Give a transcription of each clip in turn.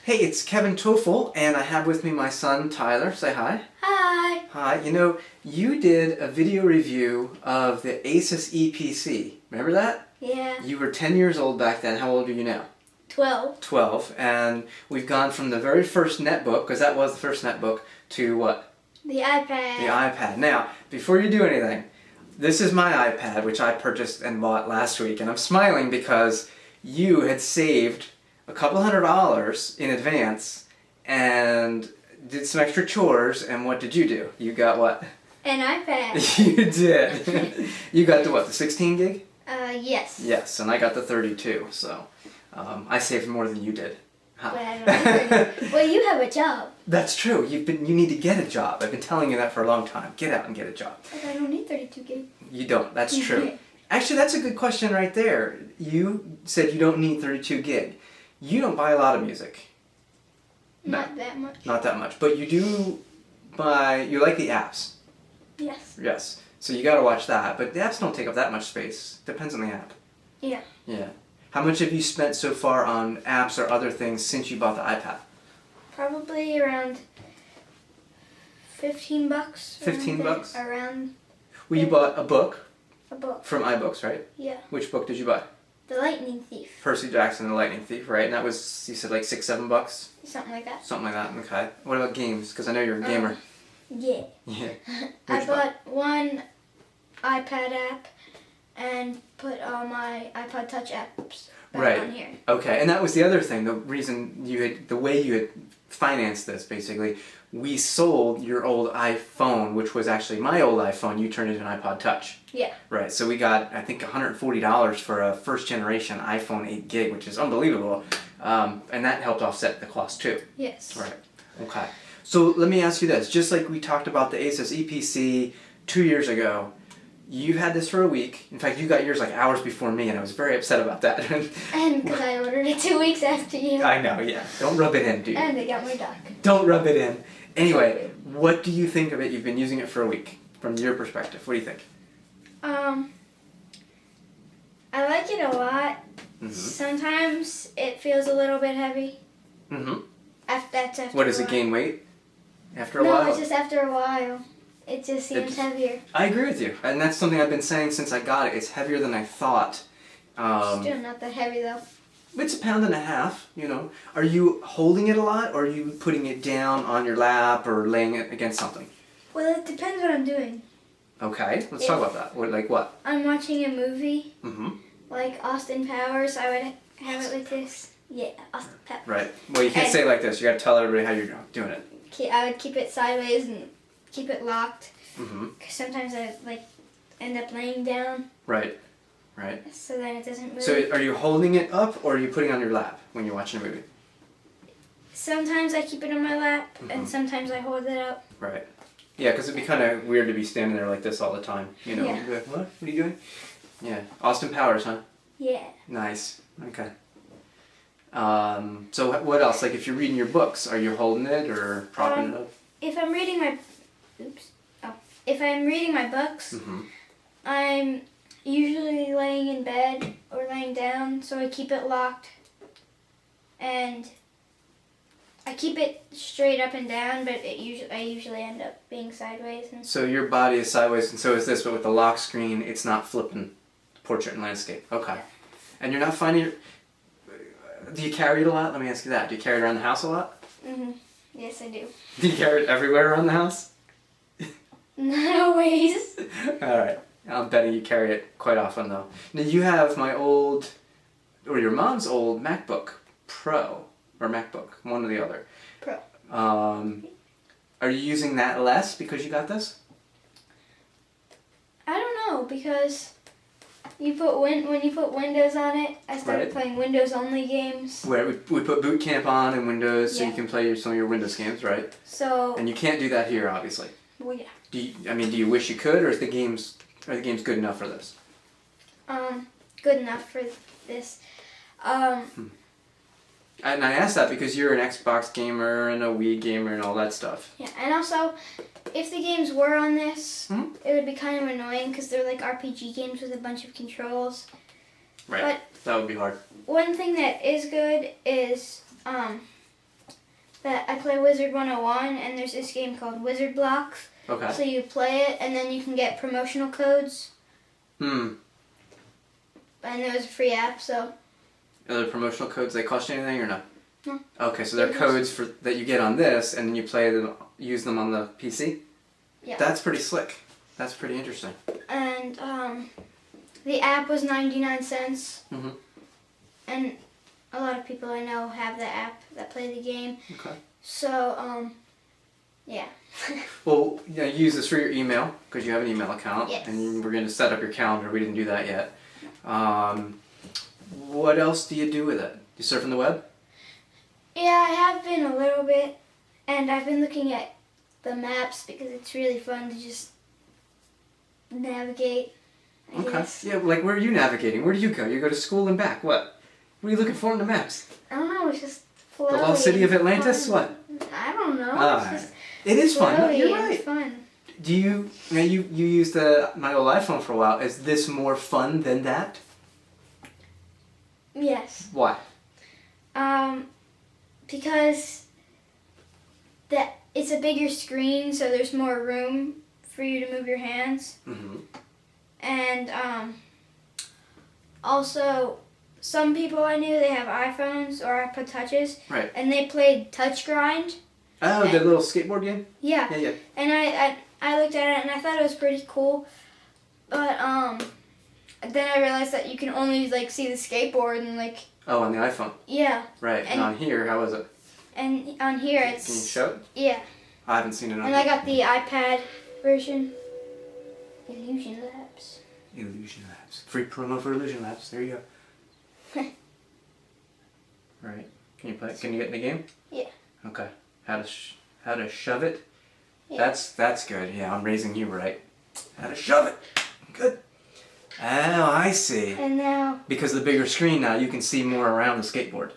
Hey, it's Kevin Toffel, and I have with me my son, Tyler. Say hi. Hi. Hi. You know, you did a video review of the Asus EPC. Remember that? Yeah. You were 10 years old back then. How old are you now? 12. 12. And we've gone from the very first netbook, because that was the first netbook, to what? The iPad. The iPad. Now, before you do anything, this is my iPad, which I purchased and bought last week, and I'm smiling because you had saved a couple $100 in advance and did some extra chores, and what did you do? You got what? An iPad. You did. You got the what, the 16 gig? Yes. Yes, and I got the 32, so I saved more than you did. Huh. But I don't have well, you have a job. That's true. You need to get a job. I've been telling you that for a long time. Get out and get a job. But I don't need 32 gig. You don't. That's true. Actually, that's a good question right there. You said you don't need 32 gig. You don't buy a lot of music. Not that much. Not that much. But you do buy, you like the apps. Yes. Yes. So you gotta watch that. But the apps don't take up that much space. Depends on the app. Yeah. Yeah. How much have you spent so far on apps or other things since you bought the iPad? Probably around $15. 15 bucks? Around Well, you bought a book a book. from iBooks, right? Yeah. Which book did you buy? The Lightning Thief. Percy Jackson and the Lightning Thief, right? And that was, you said like $6, $7? Something like that. Something like that, okay. What about games? Because I know you're a gamer. Yeah. Yeah. I Which bought one iPad app and put all my iPod Touch apps back on here. Okay, and that was the other thing. The reason the way you had financed this, basically, we sold your old iPhone, which was actually my old iPhone. You turned it into an iPod Touch. Yeah. Right. So we got, I think, $140 for a first generation iPhone 8 gig, which is unbelievable, and that helped offset the cost too. Yes. Right. Okay. So let me ask you this: just like we talked about the Asus EPC 2 years ago. You had this for a week. In fact, you got yours like hours before me, and I was very upset about that. And because I ordered it 2 weeks after you. I know, yeah. Don't rub it in, dude. And they got my duck. Don't rub it in. Anyway, what do you think of it? You've been using it for a week. From your perspective, what do you think? I like it a lot. Mm-hmm. Sometimes it feels a little bit heavy. Mm-hmm. That's after What, does a it while. gain weight after a while? No, it's just after a while. It just seems heavier. I agree with you. And that's something I've been saying since I got it. It's heavier than I thought. Still not that heavy though. It's a pound and a half, you know. Are you holding it a lot, or are you putting it down on your lap or laying it against something? Well, it depends what I'm doing. Okay, let's talk about that. Like what? I'm watching a movie, Mm-hmm. like Austin Powers. I would have it like this. Yeah, Austin Powers. Right. Well, you can't say it like this. You got to tell everybody how you're doing it. I would keep it sideways and keep it locked. Mm-hmm. Cause sometimes I end up laying down. Right. Right. So then it doesn't move. So are you holding it up, or are you putting it on your lap when you're watching a movie? Sometimes I keep it on my lap, Mm-hmm. and sometimes I hold it up. Right. Yeah, because it'd be kind of weird to be standing there like this all the time. You know. Yeah. You'd be like, what? What are you doing? Yeah. Austin Powers, huh? Yeah. Nice. Okay. So what else? Like if you're reading your books, are you holding it or propping it up? If I'm reading my books, Mm-hmm. I'm usually laying in bed or laying down, so I keep it locked. And I keep it straight up and down, but I usually end up being sideways. And So your body is sideways, and so is this, but with the lock screen, it's not flipping portrait and landscape. Okay. And you're not finding it... Do you carry it a lot? Let me ask you that. Do you carry it around the house a lot? Mm-hmm. Yes, I do. Do you carry it everywhere around the house? Not always. Alright. I'm betting you carry it quite often, though. Now, you have my old... or your mom's old MacBook Pro. Or MacBook. One or the other. Pro. Are you using that less because you got this? I don't know, because when you put Windows on it, I started playing Windows only games. Where we put Boot Camp on in Windows so you Yeah. can play some of your Windows games, right? So. And you can't do that here, obviously. Well, yeah. Do you wish you could, or are the games good enough for this? Good enough for this. And I asked that because you're an Xbox gamer and a Wii gamer and all that stuff. Yeah, and also, if the games were on this, Hmm? it would be kind of annoying because they're like RPG games with a bunch of controls. Right. But that would be hard. one thing that is good is that I play Wizard 101, and there's this game called Wizard Blocks. Okay. So you play it, and then you can get promotional codes. Hmm. And it was a free app, so. Are there promotional codes? They cost you anything or no? No. Okay, so they're codes that you get on this, and then you use them on the PC? Yeah. That's pretty slick. That's pretty interesting. And the app was 99 cents. Mm-hmm. And a lot of people I know have the app that play the game. Okay. So, yeah. Well, you use this for your email, because you have an email account. Yes. And we're going to set up your calendar. We didn't do that yet. What else do you do with it? You surfing the web? Yeah, I have been a little bit. And I've been looking at the maps because it's really fun to just navigate, I guess. Yeah, like where are you navigating? Where do you go? You go to school and back. What are you looking for in the maps? I don't know, it's just flowy. The lost city of Atlantis? Fun. What? I don't know. Ah, It's just it is fun. No, flowy you're and right. fun. Do you used my old iPhone for a while? Is this more fun than that? Yes. Why? Because it's a bigger screen, so there's more room for you to move your hands. Mm-hmm. And also, some people I knew, they have iPhones or iPod touches, Right. and they played Touch Grind. Oh, the little skateboard game? Yeah. Yeah, yeah. And I looked at it and I thought it was pretty cool, but then I realized that you can only like see the skateboard and like. Oh, on the iPhone. Yeah. Right. And on here, how is it? And on here it's. Can you show it? Yeah. I haven't seen it on And I got the iPad version. Illusion Labs. Illusion Labs. Free promo for Illusion Labs. There you go. Right. Can you play? Can you get in the game? Yeah. Okay. How to shove it? Yeah. That's good. Yeah, I'm raising you right. How to shove it? Good. Oh, I see. And now. Because of the bigger screen now, you can see more around the skateboard.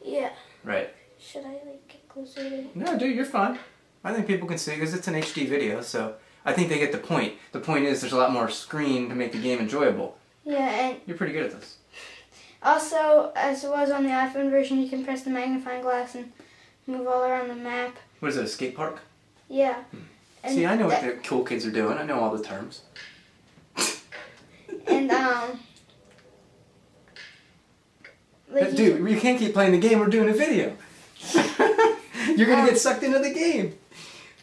Yeah. Right. Should I like get closer to? No, dude, you're fine. I think people can see because it's an HD video, so I think they get the point. The point is there's a lot more screen to make the game enjoyable. Yeah, and You're pretty good at this. also, as it was on the iPhone version, you can press the magnifying glass and move all around the map. What is it, a skate park? Yeah. And See, I know what the cool kids are doing. I know all the terms. And like Dude, we can't keep playing the game. We're doing a video. You're going to get sucked into the game.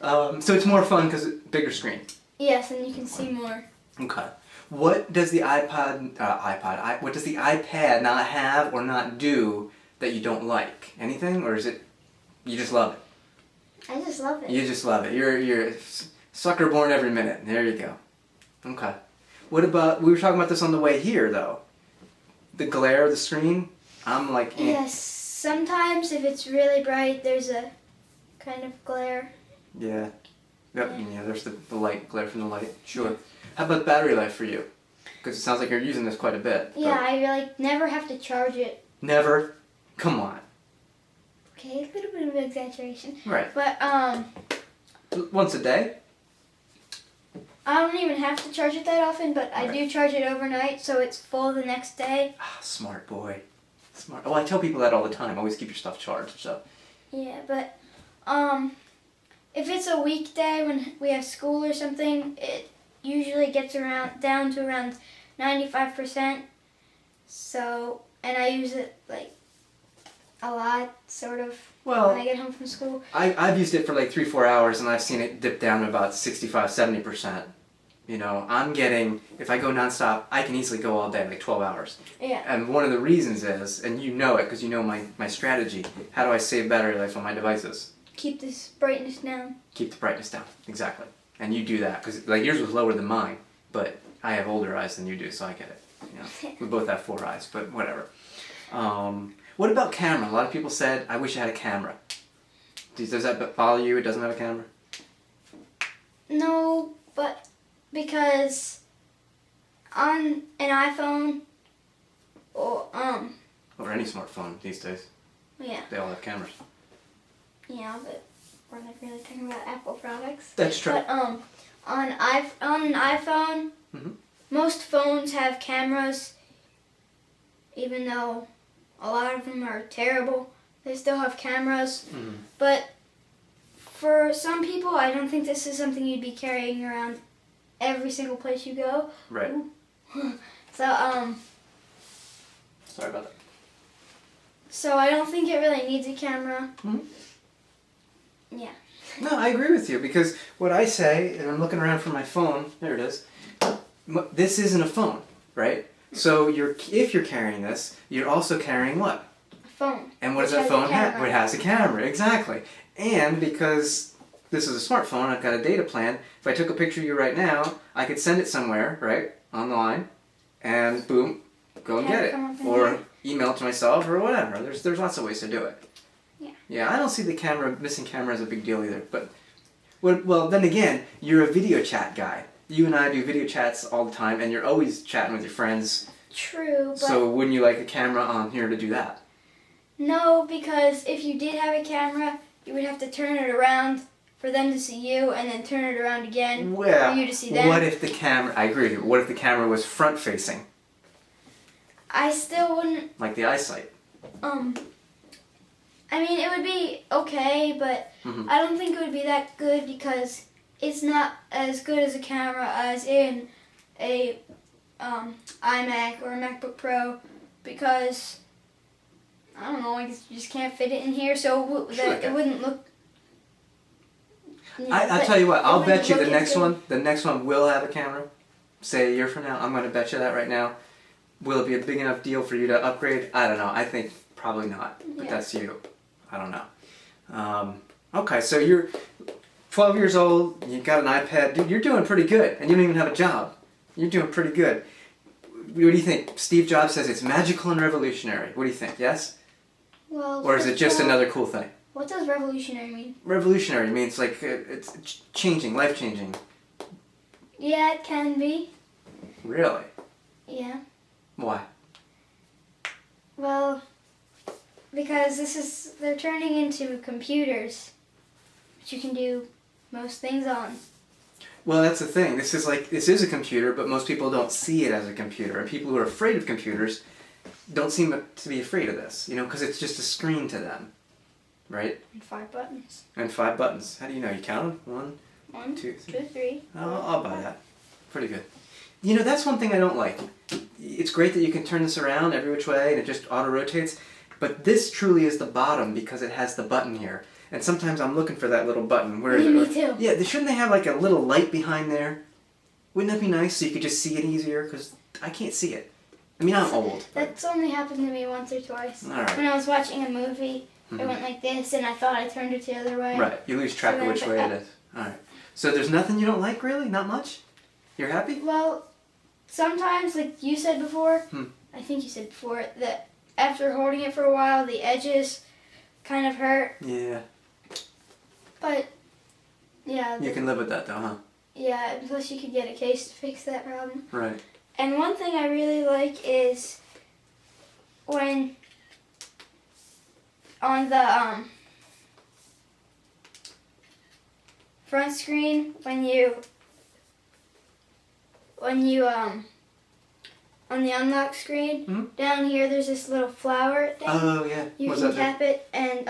So it's more fun because it's bigger screen. Yes, and you can see more. Okay. What does the what does the iPad not have or not do that you don't like? Anything? Or is it, you just love it? I just love it. You just love it. You're a sucker born every minute. There you go. Okay. What about, we were talking about this on the way here though. The glare of the screen, I'm like, eh. Yes, sometimes if it's really bright, there's a kind of glare. Yeah. Yep. Yeah, there's the light, glare from the light. Sure. How about battery life for you? Because it sounds like you're using this quite a bit. Yeah, I like never have to charge it. Never? Come on. Okay, a little bit of exaggeration. Right. But Once a day? I don't even have to charge it that often, but I do charge it overnight, so it's full the next day. Ah, smart boy. Smart. Oh, I tell people that all the time. Always keep your stuff charged, so. Yeah, but if it's a weekday when we have school or something, it usually gets down to around 95%. So, and I use it like a lot, sort of, when I get home from school. I've used it for like 3-4 hours and I've seen it dip down to about 65-70%. You know, I'm getting, if I go nonstop, I can easily go all day, like 12 hours. Yeah. And one of the reasons is, and you know it because you know my strategy, how do I save battery life on my devices? Keep this brightness down. Keep the brightness down, exactly. And you do that, because like yours was lower than mine, but I have older eyes than you do, so I get it. You know, we both have 4 eyes, but whatever. What about camera? A lot of people said, I wish I had a camera. Does that bother you? It doesn't have a camera? No, but because on an iPhone or any smartphone these days, yeah, they all have cameras. yeah, but we're not really talking about Apple products. That's true. But on an iPhone, most phones have cameras, even though a lot of them are terrible. They still have cameras, but for some people, I don't think this is something you'd be carrying around every single place you go. Right. So, Sorry about that. So I don't think it really needs a camera. Mm-hmm. Yeah. No, I agree with you because what I say, and I'm looking around for my phone. There it is. This isn't a phone, right? So if you're carrying this, you're also carrying what? A phone. And what does that phone have? It has a camera, exactly. And because this is a smartphone, I've got a data plan. If I took a picture of you right now, I could send it somewhere, right, online, and boom, go and get it, or email it to myself or whatever. There's lots of ways to do it. Yeah. Yeah, I don't see the missing camera as a big deal either. But well, then again, you're a video chat guy. You and I do video chats all the time, and you're always chatting with your friends. True, but So wouldn't you like a camera on here to do that? no, because if you did have a camera, you would have to turn it around for them to see you, and then turn it around again for you to see them. What if the camera? I agree with you. What if the camera was front facing? I still wouldn't. Like the eyesight. I mean, it would be okay, but I don't think it would be that good because it's not as good as a camera as in a iMac or a MacBook Pro because I don't know, I guess you just can't fit it in here, so it wouldn't look. I'll tell you what. I'll bet you the next one will have a camera. Say a year from now, I'm going to bet you that right now. Will it be a big enough deal for you to upgrade? I don't know. I think probably not. But that's you. I don't know. Okay, so you're 12 years old. You got an iPad. Dude, you're doing pretty good, and you don't even have a job. You're doing pretty good. What do you think? Steve Jobs says it's magical and revolutionary. What do you think? Yes? Well, or is it just another cool thing? What does revolutionary mean? Revolutionary means like it's changing, life-changing. Yeah, it can be. Really? Yeah. Why? Well, because they're turning into computers, which you can do most things on. Well, that's the thing. This is a computer, but most people don't see it as a computer. And people who are afraid of computers don't seem to be afraid of this, because it's just a screen to them. Right? And 5 buttons. And 5 buttons. How do you know? You count them? 1, 2, 3. 2, 3. I'll buy that. Pretty good. That's one thing I don't like. It's great that you can turn this around every which way and it just auto-rotates, but this truly is the bottom because it has the button here. And sometimes I'm looking for that little button. Where is it? Me too. Yeah, shouldn't they have like a little light behind there? Wouldn't that be nice so you could just see it easier? Because I can't see it. I mean, I'm old. That's only happened to me once or twice. All right. When I was watching a movie, it went like this, and I thought I turned it the other way. Right. You lose track of which way it is. All right. So there's nothing you don't like, really? Not much? You're happy? Well, sometimes, like you said before, I think you said before, that after holding it for a while, the edges kind of hurt. Yeah. But, yeah. You can live with that, though, huh? Yeah, plus you could get a case to fix that problem. Right. And one thing I really like is when on the front screen, when you on the unlock screen, down here there's this little flower thing. Oh, yeah. You can tap it, and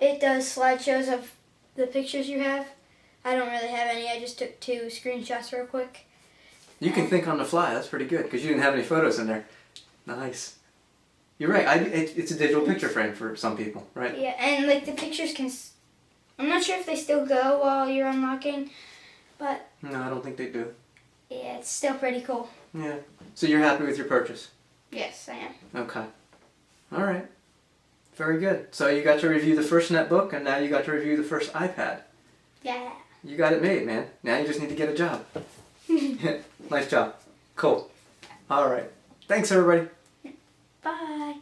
it does slideshows of the pictures you have. I don't really have any. I just took 2 screenshots real quick. You can think on the fly. That's pretty good because you didn't have any photos in there. Nice. You're right. It's a digital picture frame for some people, right? Yeah, and like the pictures can. I'm not sure if they still go while you're unlocking, but. No, I don't think they do. Yeah, it's still pretty cool. Yeah. So you're happy with your purchase? Yes, I am. Okay. All right. Very good. So you got to review the first netbook, and now you got to review the first iPad. Yeah. You got it made, man. Now you just need to get a job. Nice job. Cool. All right. Thanks, everybody. Bye.